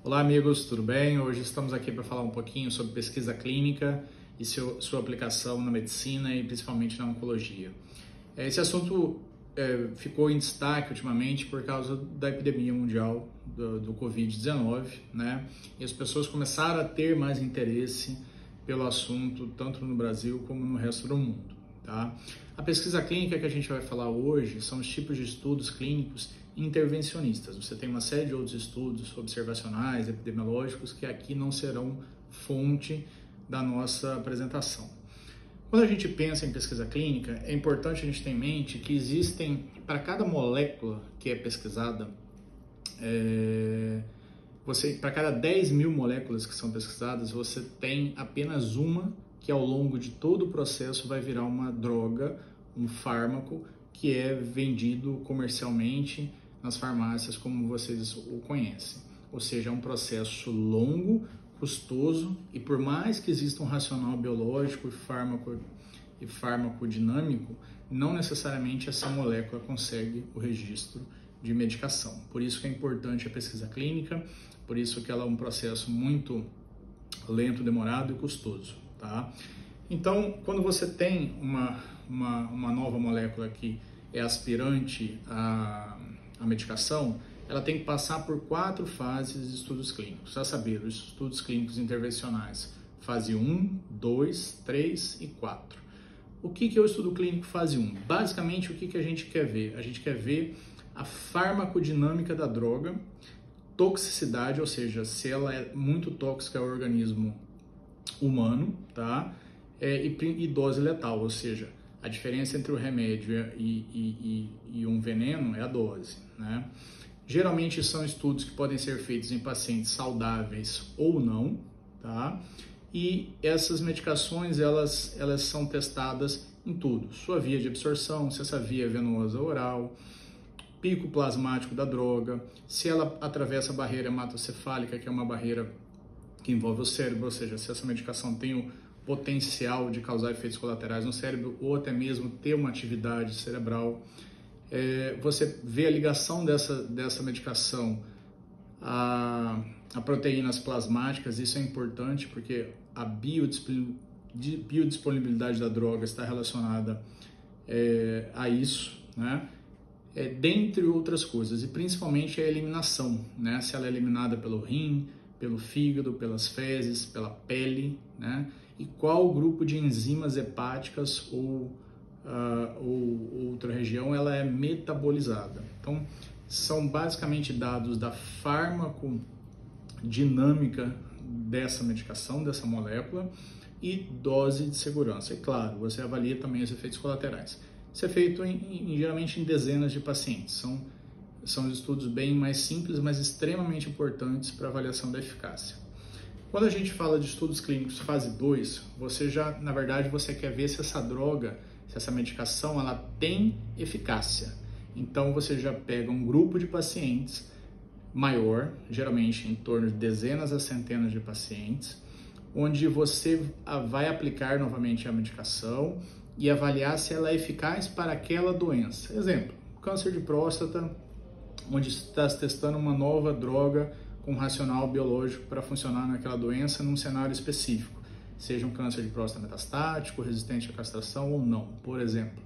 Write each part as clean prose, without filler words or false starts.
Olá amigos, tudo bem? Hoje estamos aqui para falar um pouquinho sobre pesquisa clínica e sua aplicação na medicina e principalmente na oncologia. Esse assunto ficou em destaque ultimamente por causa da epidemia mundial do Covid-19, né? E as pessoas começaram a ter mais interesse pelo assunto, tanto no Brasil como no resto do mundo, tá? A pesquisa clínica que a gente vai falar hoje são os tipos de estudos clínicos intervencionistas. Você tem uma série de outros estudos observacionais, epidemiológicos, que aqui não serão fonte da nossa apresentação. Quando a gente pensa em pesquisa clínica, é importante a gente ter em mente que existem, para cada molécula que é pesquisada, para cada 10 mil moléculas que são pesquisadas, você tem apenas uma que ao longo de todo o processo vai virar uma droga, um fármaco, que é vendido comercialmente nas farmácias como vocês o conhecem. Ou seja, é um processo longo, custoso, e por mais que exista um racional biológico e farmacodinâmico, não necessariamente essa molécula consegue o registro de medicação. Por isso que é importante a pesquisa clínica, por isso que ela é um processo muito lento, demorado e custoso, tá? Então, quando você tem uma nova molécula que é aspirante à medicação, ela tem que passar por 4 fases de estudos clínicos, a saber, os estudos clínicos intervencionais, fase 1, 2, 3 e 4. O que é o estudo clínico fase 1? Basicamente, o que a gente quer ver? A gente quer ver a farmacodinâmica da droga, toxicidade, ou seja, se ela é muito tóxica ao organismo humano, tá? E dose letal, ou seja, a diferença entre o remédio e um veneno é a dose, né? Geralmente são estudos que podem ser feitos em pacientes saudáveis ou não, tá? E essas medicações, elas são testadas em tudo. Sua via de absorção, se essa via é venosa ou oral, pico plasmático da droga, se ela atravessa a barreira hematocefálica, que é uma barreira que envolve o cérebro, ou seja, se essa medicação tem o potencial de causar efeitos colaterais no cérebro ou até mesmo ter uma atividade cerebral. Você vê a ligação dessa medicação a proteínas plasmáticas. Isso é importante porque a biodisponibilidade da droga está relacionada a isso, né? Dentre outras coisas, e principalmente a eliminação, né? Se ela é eliminada pelo rim, pelo fígado, pelas fezes, pela pele, né? E qual grupo de enzimas hepáticas ou outra região ela é metabolizada. Então, são basicamente dados da farmacodinâmica dessa medicação, dessa molécula, e dose de segurança. E claro, você avalia também os efeitos colaterais. Isso é feito geralmente em dezenas de pacientes. São estudos bem mais simples, mas extremamente importantes para a avaliação da eficácia. Quando a gente fala de estudos clínicos fase 2, na verdade, você quer ver se essa droga, se essa medicação, ela tem eficácia. Então, você já pega um grupo de pacientes maior, geralmente em torno de dezenas a centenas de pacientes, onde você vai aplicar novamente a medicação e avaliar se ela é eficaz para aquela doença. Exemplo, câncer de próstata, onde está se testando uma nova droga com racional biológico para funcionar naquela doença num cenário específico, seja um câncer de próstata metastático, resistente à castração ou não, por exemplo.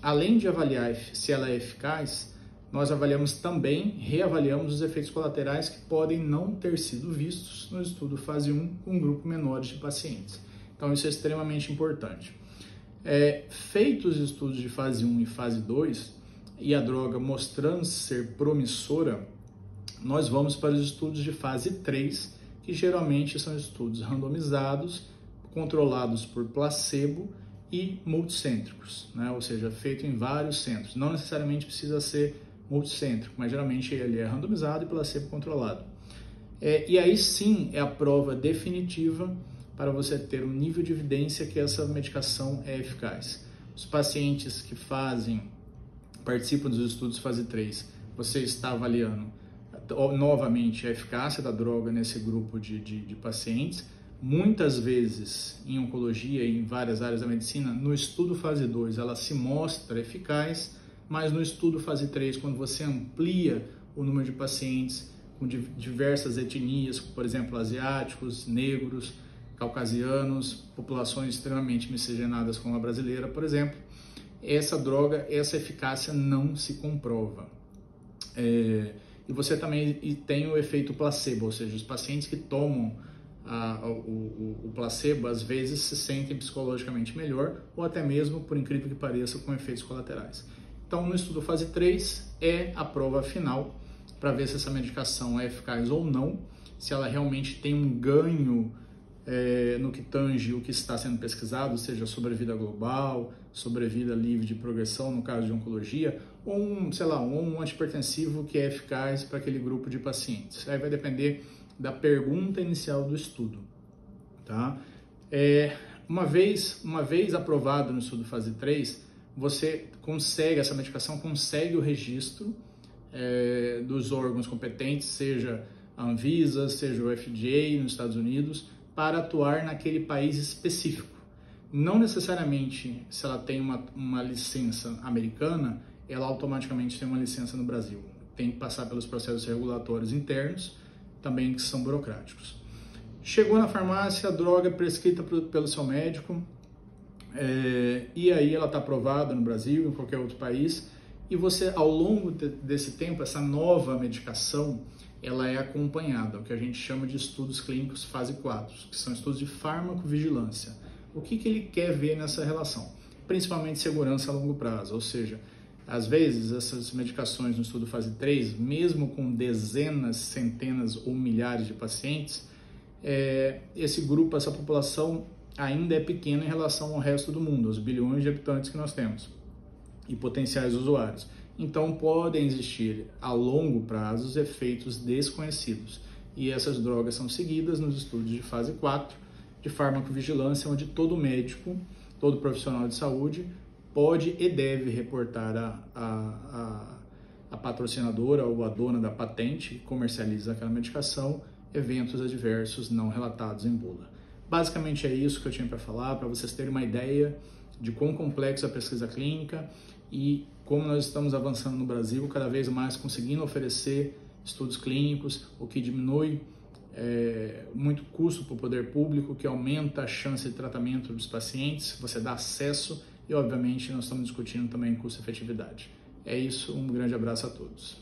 Além de avaliar se ela é eficaz, nós reavaliamos os efeitos colaterais que podem não ter sido vistos no estudo fase 1 com um grupo menor de pacientes. Então isso é extremamente importante. Feitos os estudos de fase 1 e fase 2, e a droga mostrando ser promissora, nós vamos para os estudos de fase 3, que geralmente são estudos randomizados, controlados por placebo e multicêntricos, né? Ou seja, feito em vários centros. Não necessariamente precisa ser multicêntrico, mas geralmente ele é randomizado e placebo controlado. E aí sim é a prova definitiva para você ter um nível de evidência que essa medicação é eficaz. Os pacientes que participam dos estudos fase 3, você está avaliando novamente a eficácia da droga nesse grupo de pacientes. Muitas vezes, em oncologia e em várias áreas da medicina, no estudo fase 2 ela se mostra eficaz, mas no estudo fase 3, quando você amplia o número de pacientes com diversas etnias, por exemplo, asiáticos, negros, caucasianos, populações extremamente miscigenadas como a brasileira, por exemplo, essa droga, essa eficácia não se comprova. E você também tem o efeito placebo, ou seja, os pacientes que tomam o placebo às vezes se sentem psicologicamente melhor ou até mesmo, por incrível que pareça, com efeitos colaterais. Então, no estudo fase 3 é a prova final para ver se essa medicação é eficaz ou não, se ela realmente tem um ganho no que tange o que está sendo pesquisado, seja sobrevida global, sobrevida livre de progressão, no caso de oncologia, ou um antihipertensivo que é eficaz para aquele grupo de pacientes. Aí vai depender da pergunta inicial do estudo, tá? Uma vez aprovado no estudo fase 3, você consegue, essa medicação consegue o registro dos órgãos competentes, seja a Anvisa, seja o FDA nos Estados Unidos, para atuar naquele país específico. Não necessariamente, se ela tem uma licença americana, ela automaticamente tem uma licença no Brasil. Tem que passar pelos processos regulatórios internos, também que são burocráticos. Chegou na farmácia, a droga é prescrita pelo seu médico, e aí ela está aprovada no Brasil, em qualquer outro país, e você, ao longo desse tempo, essa nova medicação, ela é acompanhada, o que a gente chama de estudos clínicos fase 4, que são estudos de farmacovigilância. O que ele quer ver nessa relação? Principalmente segurança a longo prazo, ou seja, às vezes essas medicações no estudo fase 3, mesmo com dezenas, centenas ou milhares de pacientes, esse grupo, essa população ainda é pequena em relação ao resto do mundo, aos bilhões de habitantes que nós temos e potenciais usuários. Então, podem existir a longo prazo efeitos desconhecidos. E essas drogas são seguidas nos estudos de fase 4 de farmacovigilância, onde todo médico, todo profissional de saúde pode e deve reportar a patrocinadora ou a dona da patente que comercializa aquela medicação eventos adversos não relatados em bula. Basicamente é isso que eu tinha para falar, para vocês terem uma ideia de quão complexa é a pesquisa clínica e como nós estamos avançando no Brasil, cada vez mais conseguindo oferecer estudos clínicos, o que diminui muito custo para o poder público, que aumenta a chance de tratamento dos pacientes, você dá acesso e, obviamente, nós estamos discutindo também custo-efetividade. É isso, um grande abraço a todos.